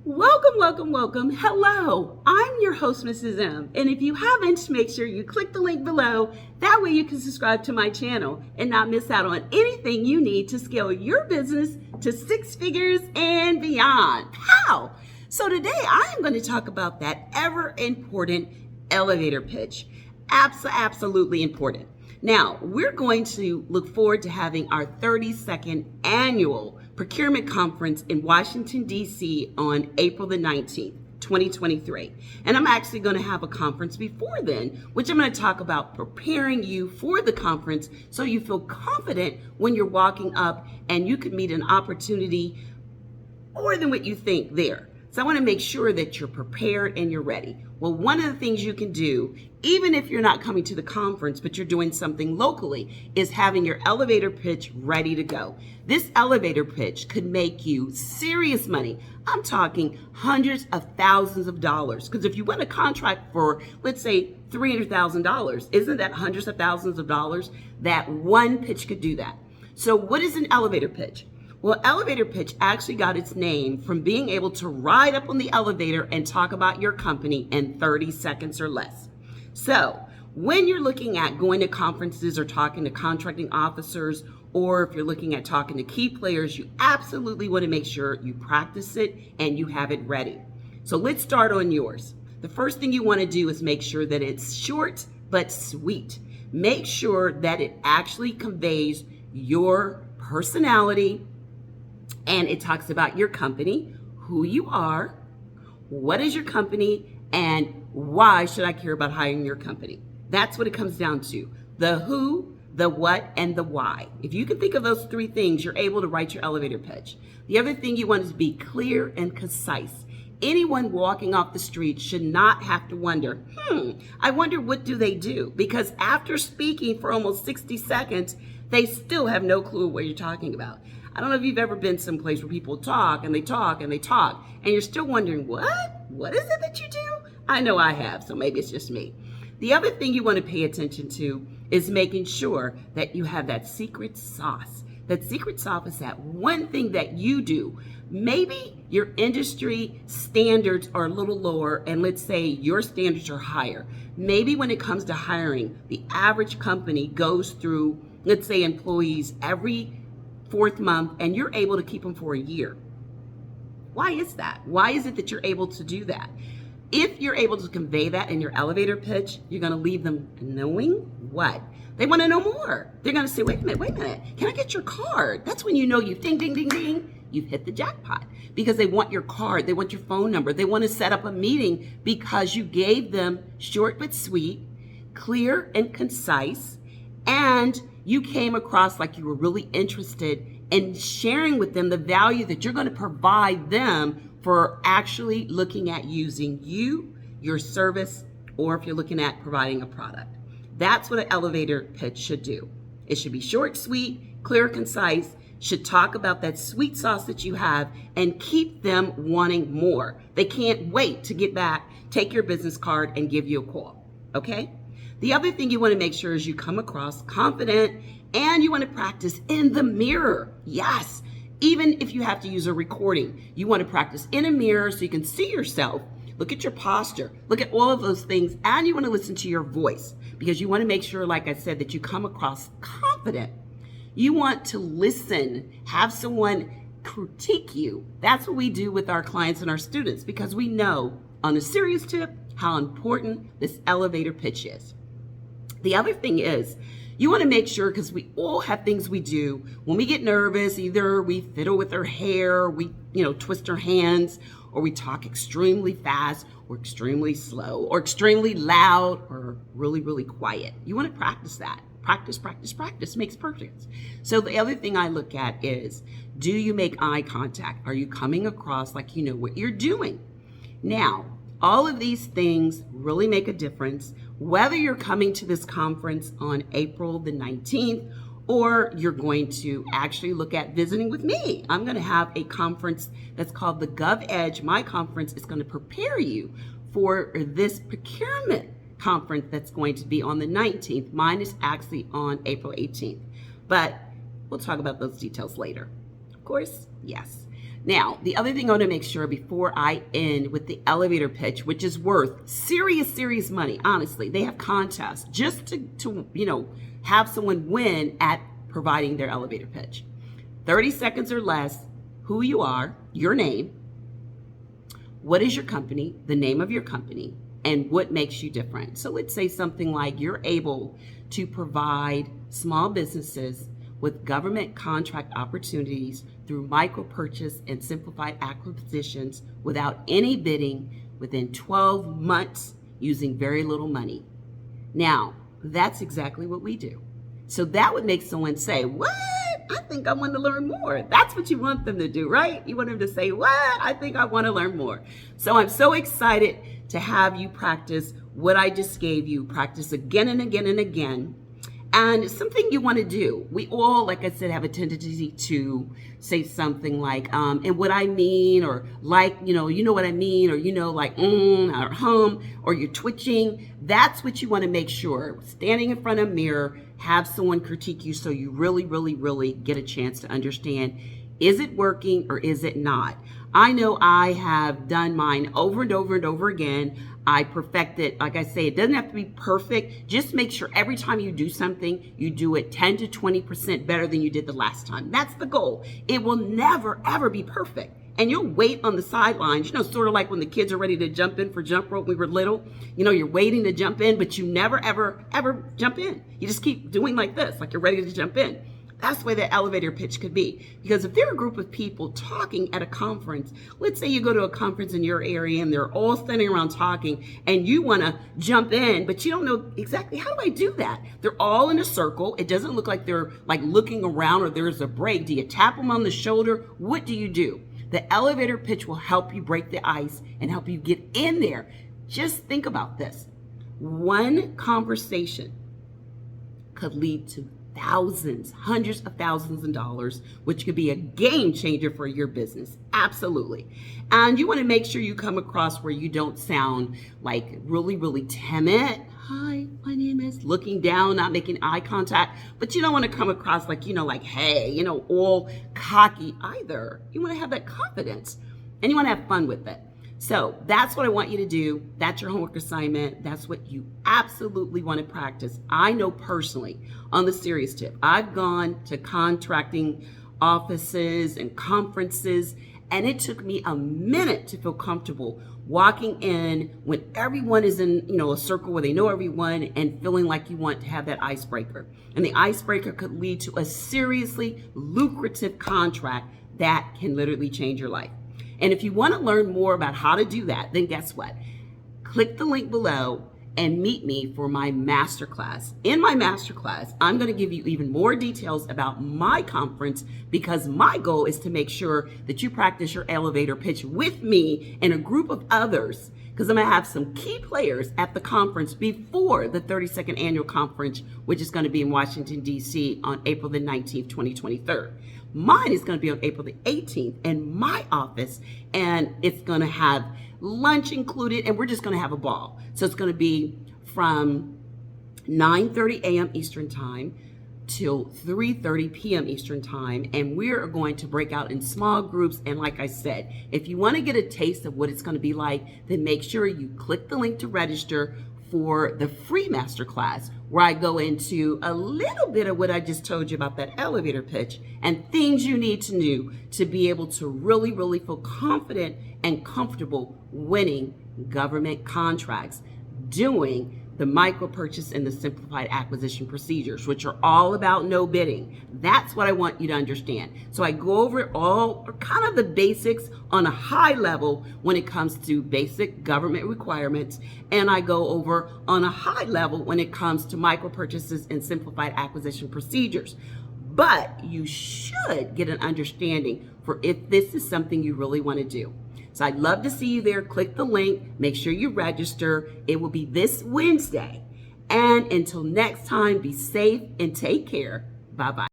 Welcome, welcome, welcome. Hello, I'm your host, Mrs. M. And if you haven't, make sure you click the link below. That way you can subscribe to my channel and not miss out on anything you need to scale your business to 6 figures and beyond. How? So today I am going to talk about that ever important elevator pitch. Absolutely important. Now, we're going to look forward to having our 32nd annual procurement conference in Washington, D.C. on April the 19th, 2023. And I'm actually going to have a conference before then, which I'm going to talk about preparing you for the conference so you feel confident when you're walking up and you could meet an opportunity more than what you think there. So I want to make sure that you're prepared and you're ready. Well, one of the things you can do, even if you're not coming to the conference, but you're doing something locally, is having your elevator pitch ready to go. This elevator pitch could make you serious money. I'm talking hundreds of thousands of dollars. Because if you win a contract for, let's say, $300,000, isn't that hundreds of thousands of dollars? That one pitch could do that. So what is an elevator pitch? Well, elevator pitch actually got its name from being able to ride up on the elevator and talk about your company in 30 seconds or less. So when you're looking at going to conferences or talking to contracting officers, or if you're looking at talking to key players, you absolutely want to make sure you practice it and you have it ready. So let's start on yours. The first thing you want to do is make sure that it's short but sweet. Make sure that it actually conveys your personality, and it talks about your company, who you are, what is your company, and why should I care about hiring your company? That's what it comes down to. The who, the what, and the why. If you can think of those 3 things, you're able to write your elevator pitch. The other thing you want is to be clear and concise. Anyone walking off the street should not have to wonder, I wonder what do they do? Because after speaking for almost 60 seconds, they still have no clue what you're talking about. I don't know if you've ever been someplace where people talk and they talk and they talk, and you're still wondering, what? What is it that you do? I know I have, so maybe it's just me. The other thing you want to pay attention to is making sure that you have that secret sauce. That secret sauce is that one thing that you do. Maybe your industry standards are a little lower, and let's say your standards are higher. Maybe when it comes to hiring, the average company goes through, let's say, employees every 4th month, and you're able to keep them for a year. Why is that? Why is it that you're able to do that? If you're able to convey that in your elevator pitch, you're going to leave them knowing what? They want to know more. They're going to say, wait a minute, can I get your card? That's when you know you've ding, ding, ding, ding, you've hit the jackpot, because they want your card. They want your phone number. They want to set up a meeting because you gave them short but sweet, clear and concise, and you came across like you were really interested in sharing with them the value that you're going to provide them for actually looking at using you, your service, or if you're looking at providing a product. That's what an elevator pitch should do. It should be short, sweet, clear, concise, should talk about that sweet sauce that you have and keep them wanting more. They can't wait to get back, take your business card, and give you a call, okay? The other thing you want to make sure is you come across confident, and you want to practice in the mirror. Yes, even if you have to use a recording, you want to practice in a mirror so you can see yourself, look at your posture, look at all of those things, and you want to listen to your voice because you want to make sure, like I said, that you come across confident. You want to listen, have someone critique you. That's what we do with our clients and our students because we know, on a serious tip, how important this elevator pitch is. The other thing is, you want to make sure, because we all have things we do when we get nervous. Either we fiddle with our hair, we twist our hands, or we talk extremely fast, or extremely slow, or extremely loud, or really, really quiet. You want to practice that. Practice makes perfect. So the other thing I look at is, do you make eye contact? Are you coming across like you know what you're doing? Now, all of these things really make a difference, whether you're coming to this conference on April the 19th, or you're going to actually look at visiting with me. I'm going to have a conference that's called the Gov Edge. My conference is going to prepare you for this procurement conference that's going to be on the 19th. Mine is actually on April 18th, but we'll talk about those details later. Of course, yes. Now, the other thing I want to make sure before I end with the elevator pitch, which is worth serious money, honestly, they have contests just to have someone win at providing their elevator pitch. 30 seconds or less, who you are, your name, what is your company, the name of your company, and what makes you different. So let's say something like you're able to provide small businesses with government contract opportunities through micro purchase and simplified acquisitions without any bidding within 12 months using very little money. Now, that's exactly what we do. So that would make someone say, what? I think I want to learn more. That's what you want them to do, right? You want them to say, what? I think I want to learn more. So I'm so excited to have you practice what I just gave you. Practice again and again and again. And it's something you want to do. We all, like I said, have a tendency to say something like, and what I mean, or like, you know what I mean, or, like, or or you're twitching. That's what you want to make sure. Standing in front of a mirror, have someone critique you so you really get a chance to understand, is it working or is it not? I know I have done mine over and over and over again. I perfect it. Like I say, it doesn't have to be perfect. Just make sure every time you do something, you do it 10 to 20% better than you did the last time. That's the goal. It will never, ever be perfect. And you'll wait on the sidelines, sort of like when the kids are ready to jump in for jump rope when we were little. You're waiting to jump in, but you never, ever jump in. You just keep doing like this, like you're ready to jump in. That's the way the elevator pitch could be. Because if there are a group of people talking at a conference, let's say you go to a conference in your area and they're all standing around talking and you want to jump in, but you don't know exactly, how do I do that? They're all in a circle. It doesn't look like they're like looking around or there's a break. Do you tap them on the shoulder? What do you do? The elevator pitch will help you break the ice and help you get in there. Just think about this. One conversation could lead to thousands, hundreds of thousands of dollars, which could be a game changer for your business. Absolutely. And you want to make sure you come across where you don't sound like really timid. Hi, my name is, looking down, not making eye contact, but you don't want to come across like, like, hey, all cocky either. You want to have that confidence and you want to have fun with it. So that's what I want you to do. That's your homework assignment. That's what you absolutely want to practice. I know personally, on the serious tip, I've gone to contracting offices and conferences, and it took me a minute to feel comfortable walking in when everyone is in, a circle where they know everyone and feeling like you want to have that icebreaker. And the icebreaker could lead to a seriously lucrative contract that can literally change your life. And if you want to learn more about how to do that, then guess what? Click the link below and meet me for my masterclass. In my masterclass, I'm going to give you even more details about my conference because my goal is to make sure that you practice your elevator pitch with me and a group of others, because I'm going to have some key players at the conference before the 32nd annual conference, which is going to be in Washington, D.C. on April the 19th, 2023. Mine is going to be on April the 18th in my office, and it's going to have lunch included, and we're just going to have a ball. So it's going to be from 9:30 a.m. Eastern Time till 3:30 p.m. Eastern Time, and we're going to break out in small groups. And like I said, if you want to get a taste of what it's going to be like, then make sure you click the link to register for the free masterclass, where I go into a little bit of what I just told you about that elevator pitch and things you need to do to be able to really feel confident and comfortable winning government contracts, doing the micro purchase and the simplified acquisition procedures, which are all about no bidding. That's what I want you to understand. So I go over it all, or kind of the basics on a high level when it comes to basic government requirements, and I go over on a high level when it comes to micro purchases and simplified acquisition procedures. But you should get an understanding for if this is something you really want to do. So I'd love to see you there. Click the link. Make sure you register. It will be this Wednesday. And until next time, be safe and take care. Bye-bye.